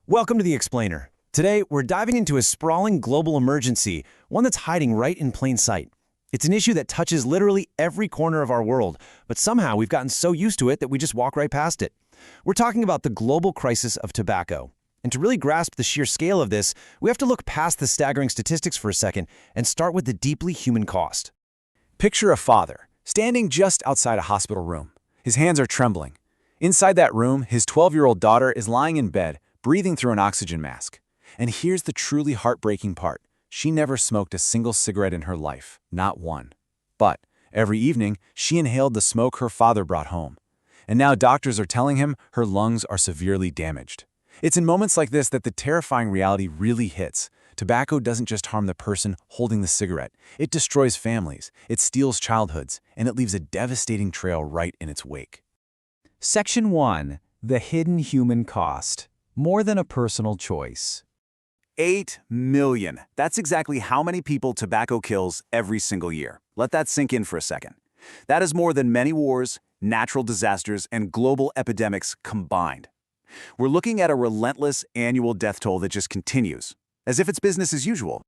Welcome to The Explainer. Today, we're diving into a sprawling global emergency, one that's hiding right in plain sight. It's an issue that touches literally every corner of our world, but somehow we've gotten so used to it that we just walk right past it. We're talking about the global crisis of tobacco. And to really grasp the sheer scale of this, we have to look past the staggering statistics for a second and start with the deeply human cost. Picture a father, standing just outside a hospital room. His hands are trembling. Inside that room, his 12-year-old daughter is lying in bed, breathing through an oxygen mask. And here's the truly heartbreaking part. She never smoked a single cigarette in her life, not one. But every evening, she inhaled the smoke her father brought home. And now doctors are telling him her lungs are severely damaged. It's in moments like this that the terrifying reality really hits. Tobacco doesn't just harm the person holding the cigarette. It destroys families, it steals childhoods, and it leaves a devastating trail right in its wake. Section 1. The hidden human cost. More than a personal choice. 8 million. That's exactly how many people tobacco kills every single year. Let that sink in for a second. That is more than many wars, natural disasters, and global epidemics combined. We're looking at a relentless annual death toll that just continues, as if it's business as usual.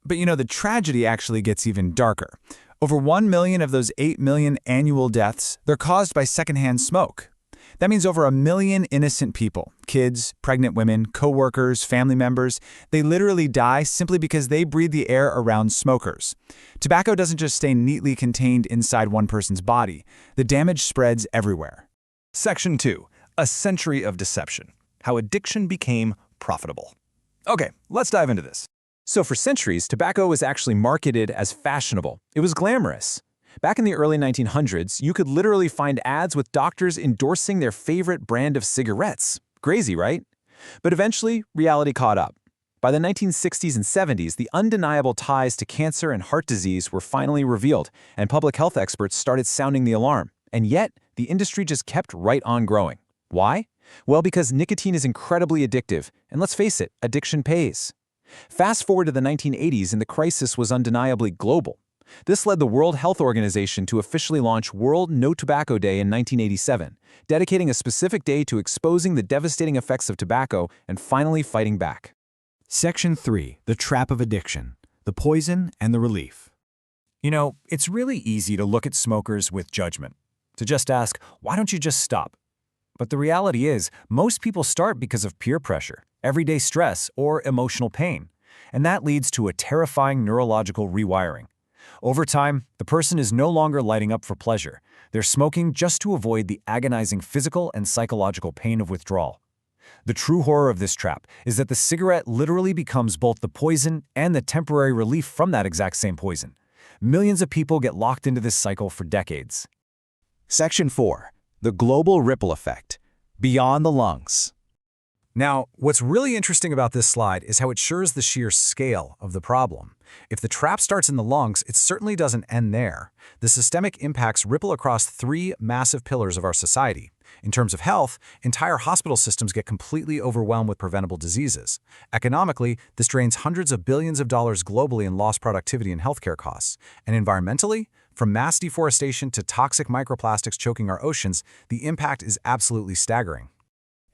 But the tragedy actually gets even darker. Over 1 million of those 8 million annual deaths, they're caused by secondhand smoke. That means over 1 million innocent people, kids, pregnant women, co-workers, family members, they literally die simply because they breathe the air around smokers. Tobacco doesn't just stay neatly contained inside one person's body. The damage spreads everywhere. Section 2. A century of deception. How addiction became profitable. Okay, let's dive into this. So for centuries, tobacco was actually marketed as fashionable. It was glamorous. Back in the early 1900s, you could literally find ads with doctors endorsing their favorite brand of cigarettes. Crazy, right? But eventually, reality caught up. By the 1960s and 70s, the undeniable ties to cancer and heart disease were finally revealed, and public health experts started sounding the alarm. And yet, the industry just kept right on growing. Why? Well, because nicotine is incredibly addictive, and let's face it, addiction pays. Fast forward to the 1980s, and the crisis was undeniably global. This led the World Health Organization to officially launch World No Tobacco Day in 1987, dedicating a specific day to exposing the devastating effects of tobacco and finally fighting back. Section 3. The trap of addiction. The poison and the relief. It's really easy to look at smokers with judgment, to just ask, why don't you just stop? But the reality is, most people start because of peer pressure, everyday stress, or emotional pain. And that leads to a terrifying neurological rewiring. Over time, the person is no longer lighting up for pleasure. They're smoking just to avoid the agonizing physical and psychological pain of withdrawal. The true horror of this trap is that the cigarette literally becomes both the poison and the temporary relief from that exact same poison. Millions of people get locked into this cycle for decades. Section 4. The global ripple effect. Beyond the lungs. Now, what's really interesting about this slide is how it shows the sheer scale of the problem. If the trap starts in the lungs, it certainly doesn't end there. The systemic impacts ripple across 3 massive pillars of our society. In terms of health, entire hospital systems get completely overwhelmed with preventable diseases. Economically, this drains hundreds of billions of dollars globally in lost productivity and healthcare costs. And environmentally, from mass deforestation to toxic microplastics choking our oceans, the impact is absolutely staggering.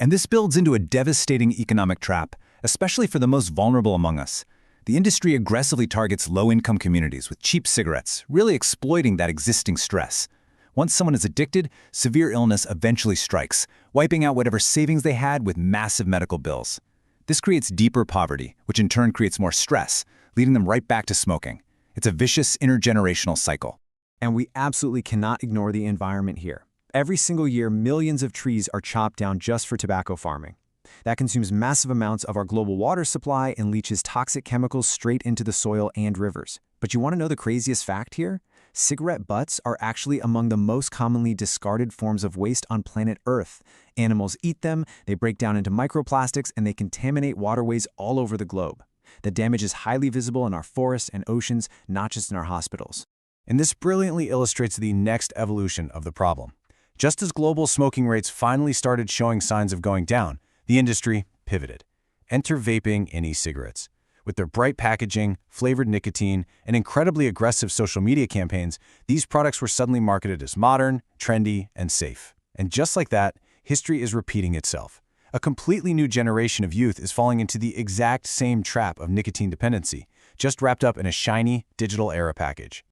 And this builds into a devastating economic trap, especially for the most vulnerable among us. The industry aggressively targets low-income communities with cheap cigarettes, really exploiting that existing stress. Once someone is addicted, severe illness eventually strikes, wiping out whatever savings they had with massive medical bills. This creates deeper poverty, which in turn creates more stress, leading them right back to smoking. It's a vicious intergenerational cycle. And we absolutely cannot ignore the environment here. Every single year, millions of trees are chopped down just for tobacco farming. That consumes massive amounts of our global water supply and leaches toxic chemicals straight into the soil and rivers. But you want to know the craziest fact here? Cigarette butts are actually among the most commonly discarded forms of waste on planet Earth. Animals eat them, they break down into microplastics, and they contaminate waterways all over the globe. The damage is highly visible in our forests and oceans, not just in our hospitals. And this brilliantly illustrates the next evolution of the problem. Just as global smoking rates finally started showing signs of going down, the industry pivoted. Enter vaping and e-cigarettes. With their bright packaging, flavored nicotine, and incredibly aggressive social media campaigns, these products were suddenly marketed as modern, trendy, and safe. And just like that, history is repeating itself. A completely new generation of youth is falling into the exact same trap of nicotine dependency, just wrapped up in a shiny, digital era package.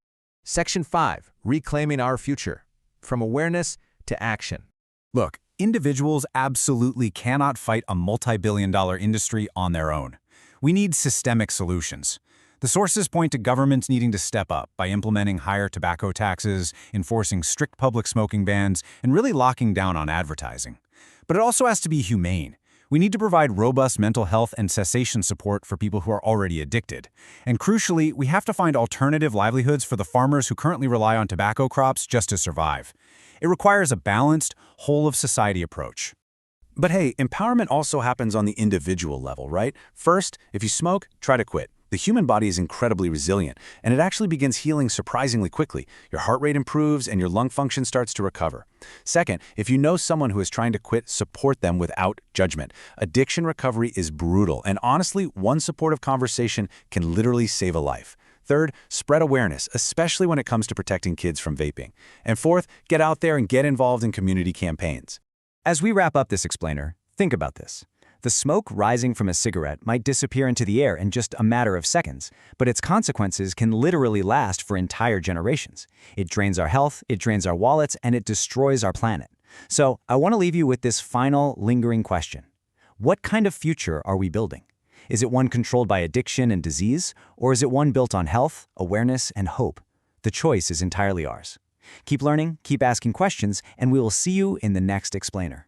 Section 5. Reclaiming our future. From awareness to action. Look, individuals absolutely cannot fight a multi-billion-dollar industry on their own. We need systemic solutions. The sources point to governments needing to step up by implementing higher tobacco taxes, enforcing strict public smoking bans, and really locking down on advertising. But it also has to be humane. We need to provide robust mental health and cessation support for people who are already addicted. And crucially, we have to find alternative livelihoods for the farmers who currently rely on tobacco crops just to survive. It requires a balanced, whole-of-society approach. But hey, empowerment also happens on the individual level, right? First, if you smoke, try to quit. The human body is incredibly resilient, and it actually begins healing surprisingly quickly. Your heart rate improves, and your lung function starts to recover. Second, if you know someone who is trying to quit, support them without judgment. Addiction recovery is brutal, and honestly, one supportive conversation can literally save a life. Third, spread awareness, especially when it comes to protecting kids from vaping. And fourth, get out there and get involved in community campaigns. As we wrap up this explainer, think about this. The smoke rising from a cigarette might disappear into the air in just a matter of seconds, but its consequences can literally last for entire generations. It drains our health, it drains our wallets, and it destroys our planet. So, I want to leave you with this final, lingering question. What kind of future are we building? Is it one controlled by addiction and disease, or is it one built on health, awareness, and hope? The choice is entirely ours. Keep learning, keep asking questions, and we will see you in the next explainer.